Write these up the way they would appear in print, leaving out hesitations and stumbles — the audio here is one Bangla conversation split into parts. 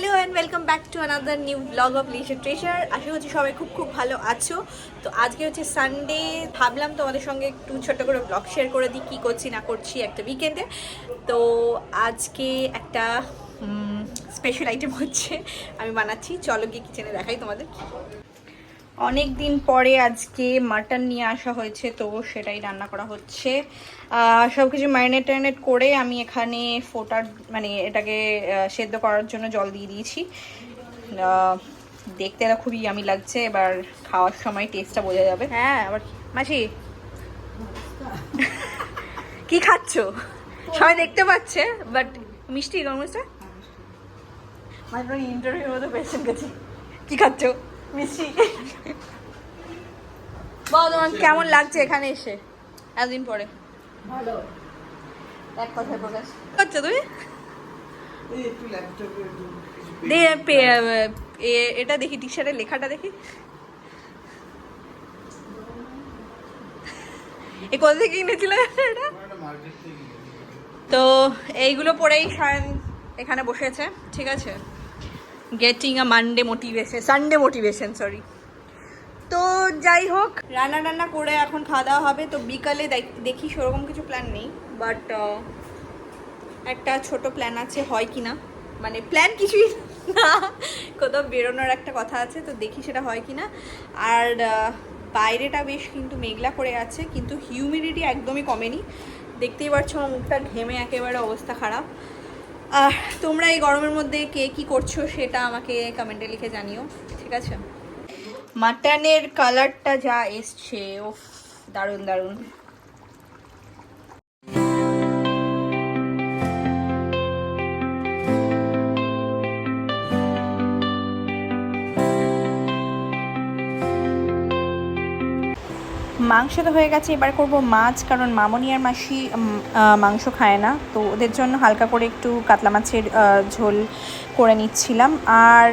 Hello and welcome back to another new blog of leisure treasure. আশা করছি সবাই খুব খুব ভালো আছো। তো আজকে হচ্ছে সানডে, ভাবলাম তোমাদের সঙ্গে একটু ছোট করে ব্লগ শেয়ার করে দিই কী করছি না করছি একটা উইকেন্ডে। তো আজকে একটা স্পেশাল আইটেম হচ্ছে আমি বানাচ্ছি, চলো গিয়ে কিচেনে দেখাই তোমাদের। অনেক দিন পরে আজকে মাটন নিয়ে আসা হয়েছে, তো সেটাই রান্না করা হচ্ছে। সব কিছু ম্যারিনেট করে আমি এখানে মানে এটাকে সেদ্ধ করার জন্য জল দিয়ে দিয়েছি। দেখতে এটা খুবই ইয়ামি লাগছে, এবার খাওয়ার সময় টেস্টটা বোঝা যাবে। হ্যাঁ, আবার মাসি কি খাচ্ছ সবাই দেখতে পাচ্ছে, বাট মিষ্টি গরমটা মানে ইন্টারভিউর মতো পেশেন্ট গেছে। কি খাচ্ছ? মিষ্টি। বল তোমার কেমন লাগছে এখানে এসে এতদিন পরে? ভালো। এক কথায় প্রকাশ করছো তুমি? এটা দেখি, টি শার্টের লেখাটা দেখি। এই কোথা থেকে কিনেছিল এটা? তো এইগুলো পরেই সায়ন এখানে বসেছে, ঠিক আছে, গেটিং আ সানডে মোটিভেশন সরি। তো যাই হোক, রান্না করে এখন খাওয়া দাওয়া হবে। তো বিকালে দেখি সেরকম কিছু প্ল্যান নেই, বাট একটা ছোট প্ল্যান আছে, হয় কি না, মানে প্ল্যান কিছুই না, কোথাও বেরোনোর একটা কথা আছে, তো দেখি সেটা হয় কি না। আর বাইরেটা বেশ কিন্তু মেঘলা করে আছে, কিন্তু হিউমিডিটি একদমই কমেনি, দেখতেই পাচ্ছ আমার মুখটা ঘেমে একেবারে অবস্থা খারাপ। তোমরা এই গরমের মধ্যে কে কী করছো সেটা আমাকে কমেন্টে লিখে জানিও, ঠিক আছে? মাটনের কালারটা যা এসছে, ও দারুণ দারুণ। মাংস তো হয়ে গেছে, এবার করব মাছ, কারণ মামনি আর মাসি মাংস খায় না, তো ওদের জন্য হালকা করে একটু কাতলা মাছের ঝোল করে নিচ্ছিলাম। আর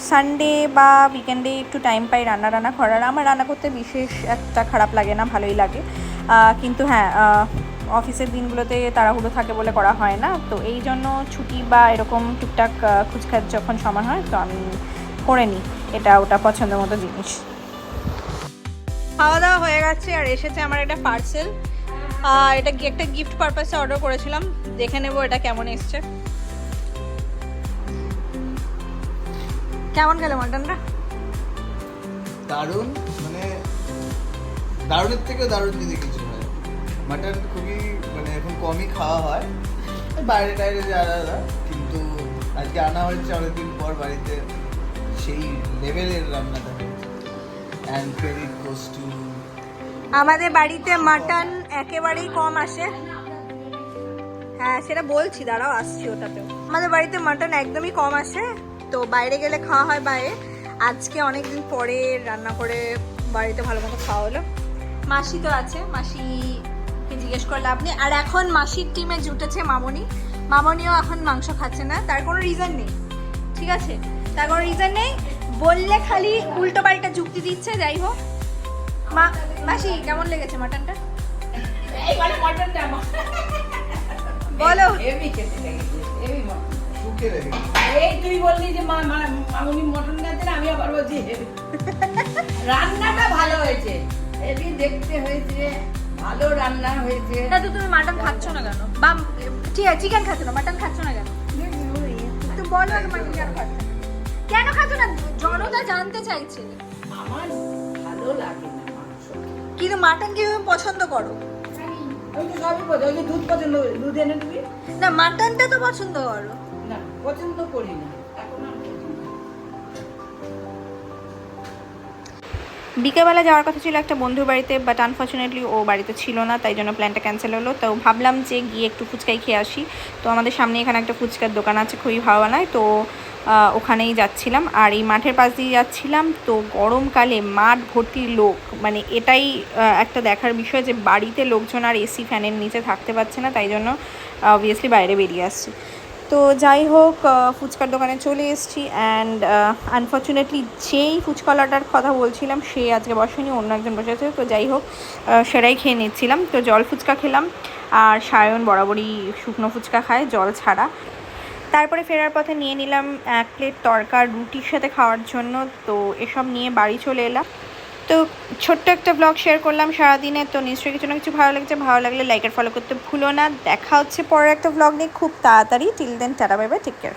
সানডে বা উইকেন্ডে একটু টাইম পাই রান্না করার। আমার রান্না করতে বিশেষ একটা খারাপ লাগে না, ভালোই লাগে, কিন্তু হ্যাঁ, অফিসের দিনগুলোতে তাড়াহুড়ো থাকে বলে করা হয় না। তো এই জন্য ছুটি বা এরকম টুকটাক খুচখাচ যখন সময় হয় তো আমি করে নিই এটা ওটা পছন্দ মতো জিনিস। খাওয়া দাওয়া হয়ে গেছে আর এসেছে আমার একটা পার্সেল। এটা একটা গিফট পারপাসে অর্ডার করেছিলাম, দেখে নেবো এটা কেমন এসছে। কেমন গেল মাটনটা? দারুণ, মানে দারুণের থেকেও দারুণ যদি কিছু হয়। মাটন খুবই মানে এখন কমই খাওয়া হয় বাইরে টাইরে যারা, কিন্তু আজকে আনা হয়েছে অনেকদিন পর বাড়িতে, সেই লেভেলের রান্নাটা হয়েছে। অ্যান্ড ক্রেডিট গোস টু আমাদের বাড়িতে মাটন একেবারেই কম আসে। হ্যাঁ সেটা বলছি, দাঁড়াও আসছি ওটাতেও। আমাদের বাড়িতে মাটন একদমই কম আসে, তো বাইরে গেলে খাওয়া হয় বাইরে। আজকে অনেকদিন পরে রান্না করে বাড়িতে ভালো মতো খাওয়া হলো। মাসি তো আছে, মাসিকে জিজ্ঞেস করলে আপনি। আর এখন মাসির টিমে জুটেছে মামনিও এখন মাংস খাচ্ছে না, তার কোনো রিজন নেই, ঠিক আছে, তার কোনো রিজন নেই, বললে খালি উল্টো পাল্টা যুক্তি দিচ্ছে। যাই হোক, মাসি কেমন লেগেছে মাটনটা? বলো। তুই বললি যে মামুনি মটন খাচ্ছেন, আমি আবার বলছি রান্নাটা ভালো হয়েছে, দেখতে হয়েছে, ভালো রান্না হয়েছে। না তো তুমি মাটন খাচ্ছ না কেন? বা ঠিক আছে, চিকেন খাচ্ছ না, মাটন খাচ্ছ না কেন? তুমি বলো না মাটন কেন খাচ্ছ না, কেন খাচ্ছ না, জনতা জানতে চাইছে। আমার ভালো লাগে না মাংস, কিন্তু মাটন কিভাবে পছন্দ করো? আমি তো সবই পছন্দ, ওই যে দুধ পছন্দ করি, দুধ এনে দিবি না, মাটনটা তো পছন্দ করো না, পছন্দ করি না এখন। বিকেলবেলা যাওয়ার কথা ছিল একটা বন্ধুর বাড়িতে, বাট আনফর্চুনেটলি ও বাড়িতে ছিল না, তাই জন্য প্ল্যানটা ক্যান্সেল হলো। তো ভাবলাম যে গিয়ে একটু ফুচকাই খেয়ে আসি। তো আমাদের সামনে এখানে একটা ফুচকার দোকান আছে, খুবই ভালো বানায়, তো ওখানেই যাচ্ছিলাম। আর এই মাঠের পাশ দিয়ে যাচ্ছিলাম, তো গরমকালে মাঠ ভর্তি লোক, মানে এটাই একটা দেখার বিষয় যে বাড়িতে লোকজন আর এসি ফ্যানের নিচে থাকতে পারছে না, তাই জন্য অবভিয়াসলি বাইরে বেরিয়ে আসছে। তো যাই হোক, ফুচকার দোকানে চলে এসেছি। অ্যান্ড আনফর্চুনেটলি যেই ফুচকাওয়ালাটার কথা বলছিলাম সে আজকে বসেনি, অন্য একজন বসেছে। তো যাই হোক, সেটাই খেয়ে নিচ্ছিলাম। তো জল ফুচকা খেলাম, আর সায়ন বরাবরই শুকনো ফুচকা খায় জল ছাড়া। তারপরে ফেরার পথে নিয়ে নিলাম 1 প্লেট তরকা রুটির সাথে খাওয়ার জন্য। তো এসব নিয়ে বাড়ি চলে এলাম। তো ছোট্ট একটা ব্লগ শেয়ার করলাম সারাদিনে। তো নিশ্চয়ই কিছু না কিছু ভালো লাগছে, ভালো লাগলে লাইক আর ফলো করতে ভুলো না। দেখা হচ্ছে পরের একটা ব্লগ নিয়ে খুব তাড়াতাড়ি। Till then tata bye bye, take care.